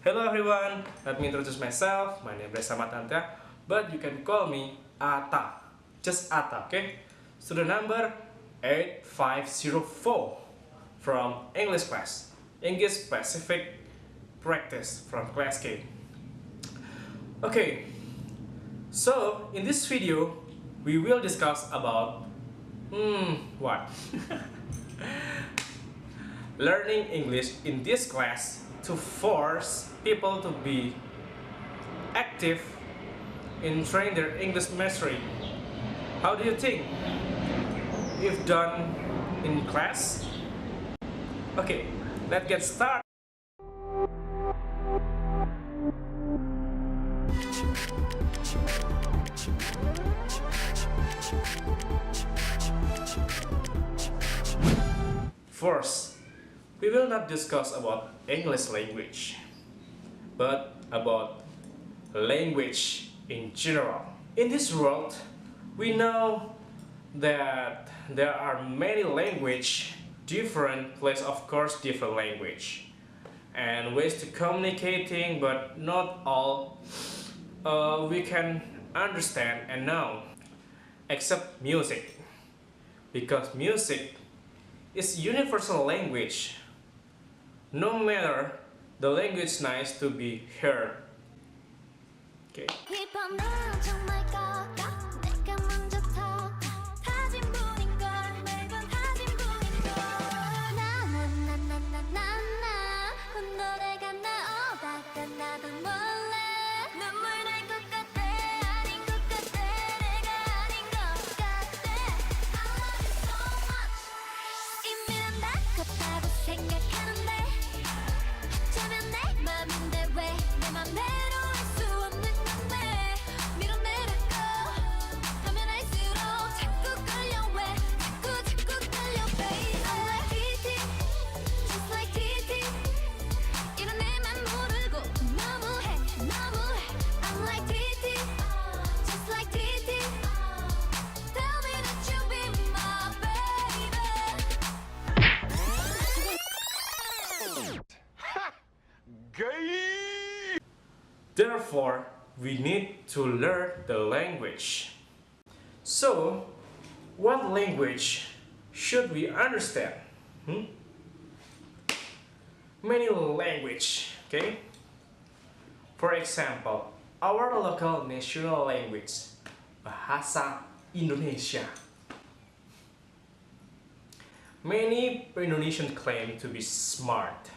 Hello everyone, let me introduce myself. My name is Resha Matantya, but you can call me Ata. Just Ata, okay? Student number 8504 from English class. English specific practice from class K. Okay, so in this video, we will discuss about what? Learning English in this class to force people to be active in training their English mastery. How do you think? If done in class? Okay, let's get started. First, we will not discuss about English language, but about language in general. In this world, we know that there are many languages, different place, of course, different language, and ways to communicating, but not all we can understand and know, except music, because music is universal language. No matter the language nice to be heard. Okay. Therefore, we need to learn the language. So, what language should we understand? Many language, okay? For example, our local national language, Bahasa Indonesia. Many Indonesians claim to be smart,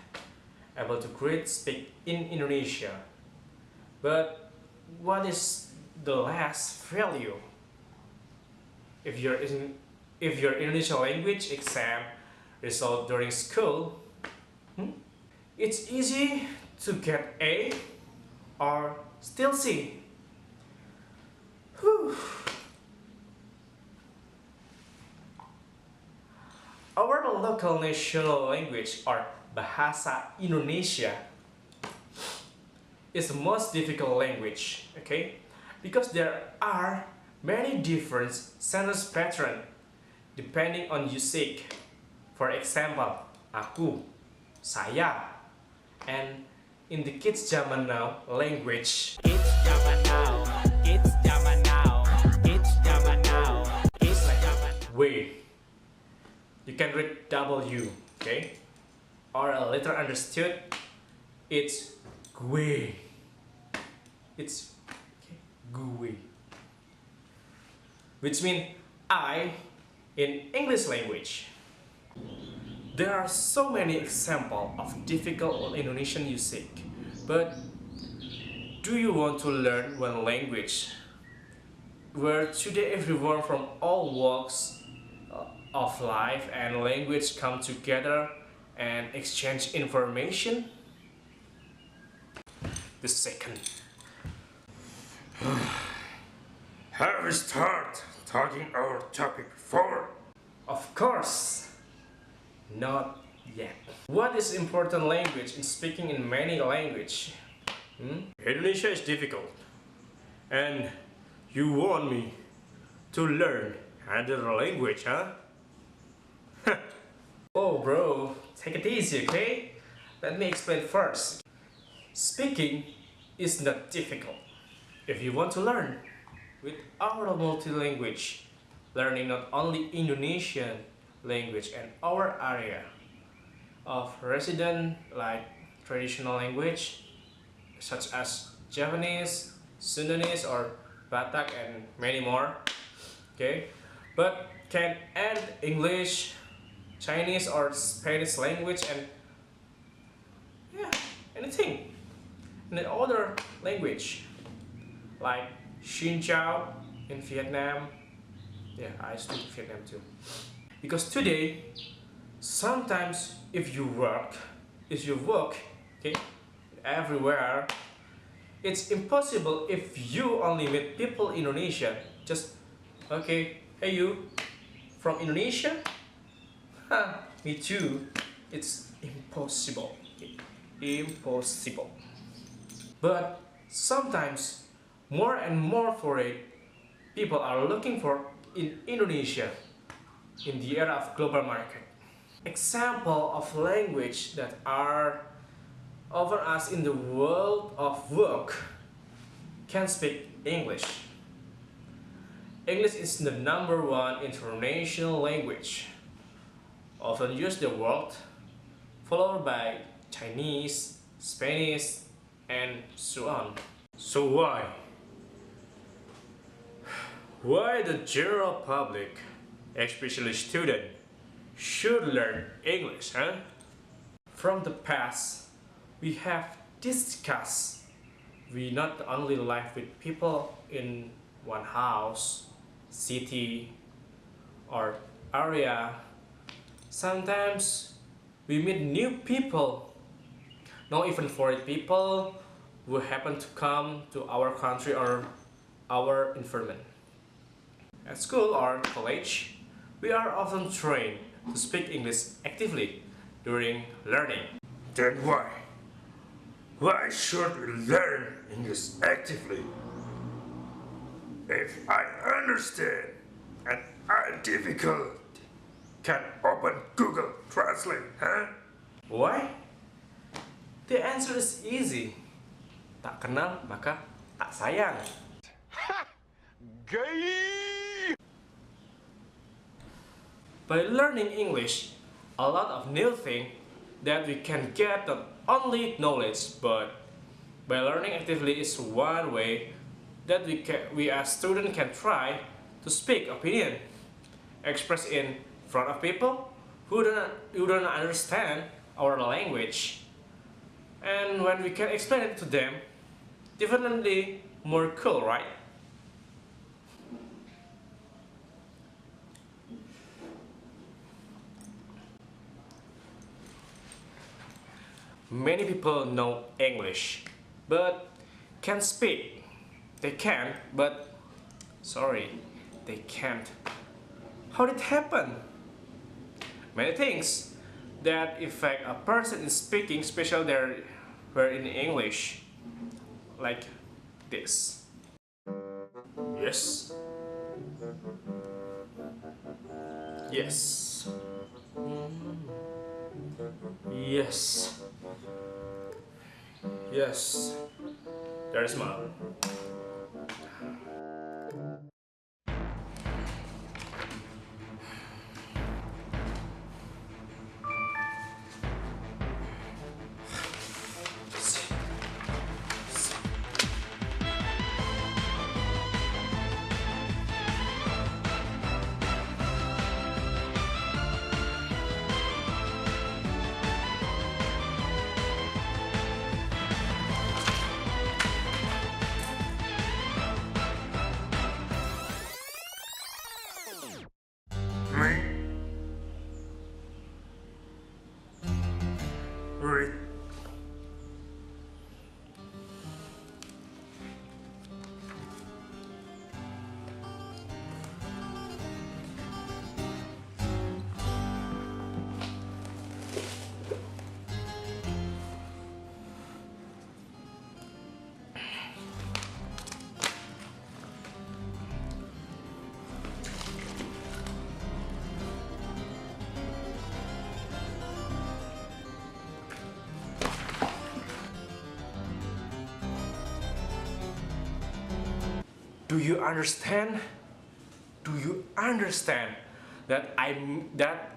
able to great speak in Indonesia. But what is the last value? If your Indonesian language exam result during school, it's easy to get A or still C. Whew. Our local national language, or Bahasa Indonesia, is the most difficult language, okay? Because there are many different sentence patterns depending on usage. For example, aku, saya, and in the kids zaman now language. Kids zaman now, kids zaman now, kids zaman now, kids zaman. We. You can read W, okay? Or a letter understood, it's gue. It's okay, gue, which means I in English language. There are so many examples of difficult Indonesian usage, but do you want to learn one language where today everyone from all walks of life and language come together and exchange information? The second. Have we start talking our topic 4? Of course, not yet. What is important language in speaking in many language? Indonesia is difficult, and you want me to learn another language, huh? Oh bro, take it easy, okay? Let me explain first. Speaking is not difficult. If you want to learn with our multi-language, learning not only Indonesian language and our area of resident like traditional language such as Japanese, Sundanese or Batak and many more, okay? But can add English, Chinese or Spanish language and yeah, anything in other language like Xin Chao in Vietnam. Yeah, I speak Vietnam too. Because today, sometimes if you work, okay, everywhere, it's impossible if you only meet people in Indonesia. Just okay, hey you, from Indonesia? Ha, me too. It's impossible. Impossible. But sometimes more and more foreign people are looking for in Indonesia in the era of global market. Example of language that are often asked in the world of work can speak English. English is the #1 international language, often used in the world, followed by Chinese, Spanish, and so on. So why? Why the general public, especially students, should learn English, huh? From the past, we have discussed we not only live with people in one house, city, or area. Sometimes we meet new people, not even foreign people who happen to come to our country or our environment. At school or college, we are often trained to speak English actively during learning. Then why? Why should we learn English actively? If I understand and I difficult, can open Google Translate, huh? Why? The answer is easy. Tak kenal maka tak sayang. By learning English, a lot of new things that we can get not only knowledge, but by learning actively is one way that we as students can try to speak opinion, express in front of people who don't understand our language, and when we can explain it to them, definitely more cool, right? Many people know English, but can't speak. They can, but sorry, they can't. How did it happen? Many things that affect a person in speaking, especially they were in English, like this. Yes. Yes. Yes. Yes. There's mom. Do you understand? Do you understand that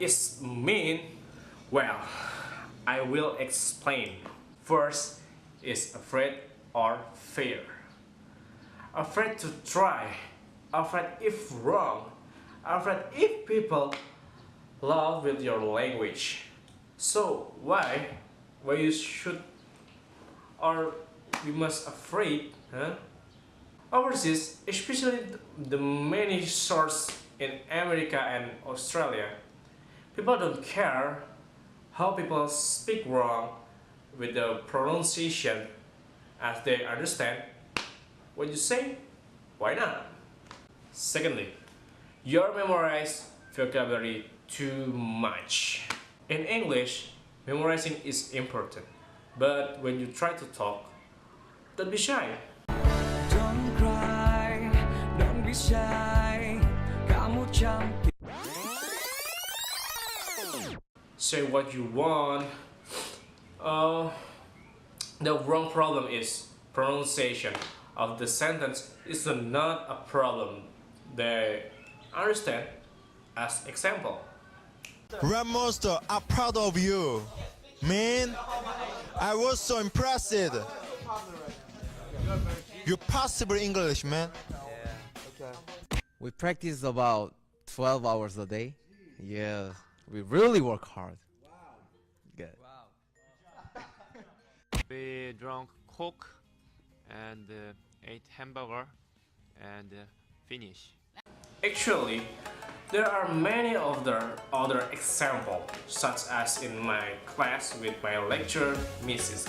is mean? Well, I will explain. First is afraid or fear. Afraid to try, afraid if wrong, afraid if people laugh with your language. So why you should or you must afraid, huh? Overseas, especially the many sources in America and Australia, people don't care how people speak wrong with the pronunciation as they understand what you say. Why not? Secondly, you memorize vocabulary too much. In English, memorizing is important, but when you try to talk, don't be shy. Don't cry, don't be shy. Kamu cantik. Say what you want. The wrong problem is pronunciation of the sentence is not a problem. They understand. As example, Monster, I'm proud of you. Man, I was so impressed. You possible English, man. We practice about 12 hours a day. Yeah, we really work hard. Good. We drank Coke and ate hamburger and finish. actually, there are many other examples, such as in my class with my lecturer, Mrs.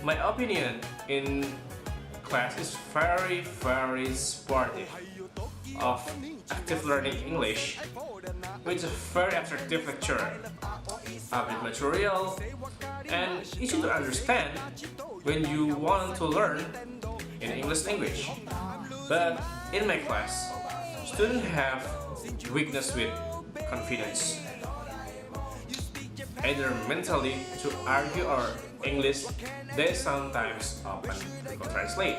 My opinion in class is very supportive of active learning English, with a very attractive lecturer, update material, and easy to understand when you want to learn in English language. But in my class, students have weakness with confidence, either mentally to argue or English. They sometimes open Google Translate.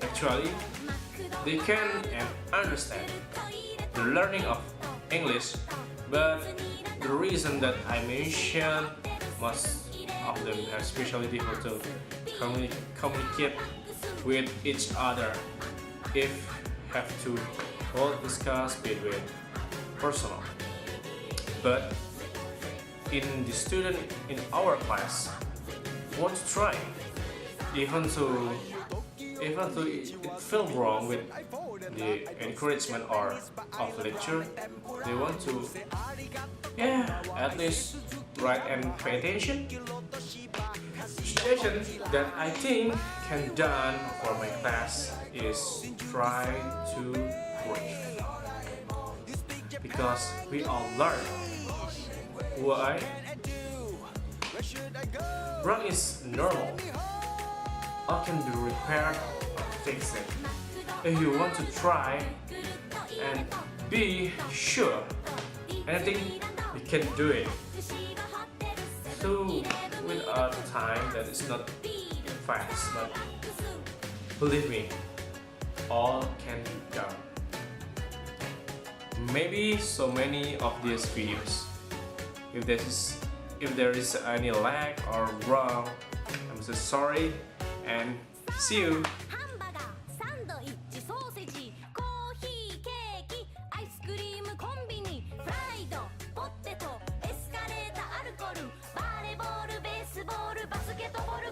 Actually, they can and understand the learning of English, but the reason that I mentioned, most of them have especially difficult to communicate with each other if have to hold discuss between personal. But in the student in our class want to try, even though it felt wrong with the encouragement or of lecture, they want to at least write and pay attention. Suggestion that I think can done for my class is try to breathe, because we all learn. Why? Wrong is normal. All can be repaired or fixed. If you want to try and be sure, anything you can do it. So with a time that is not fast, but believe me, all can be done. Maybe so many of these videos, if there is any lag or wrong, I'm so sorry, and see you. ハンバーガー、サンドイッチ、ソーセージ、コーヒー、ケーキ、アイスクリーム、コンビニ、フライド、ポテト、エスカレーター、アルコール、バレーボール、ベースボール、バスケットボール、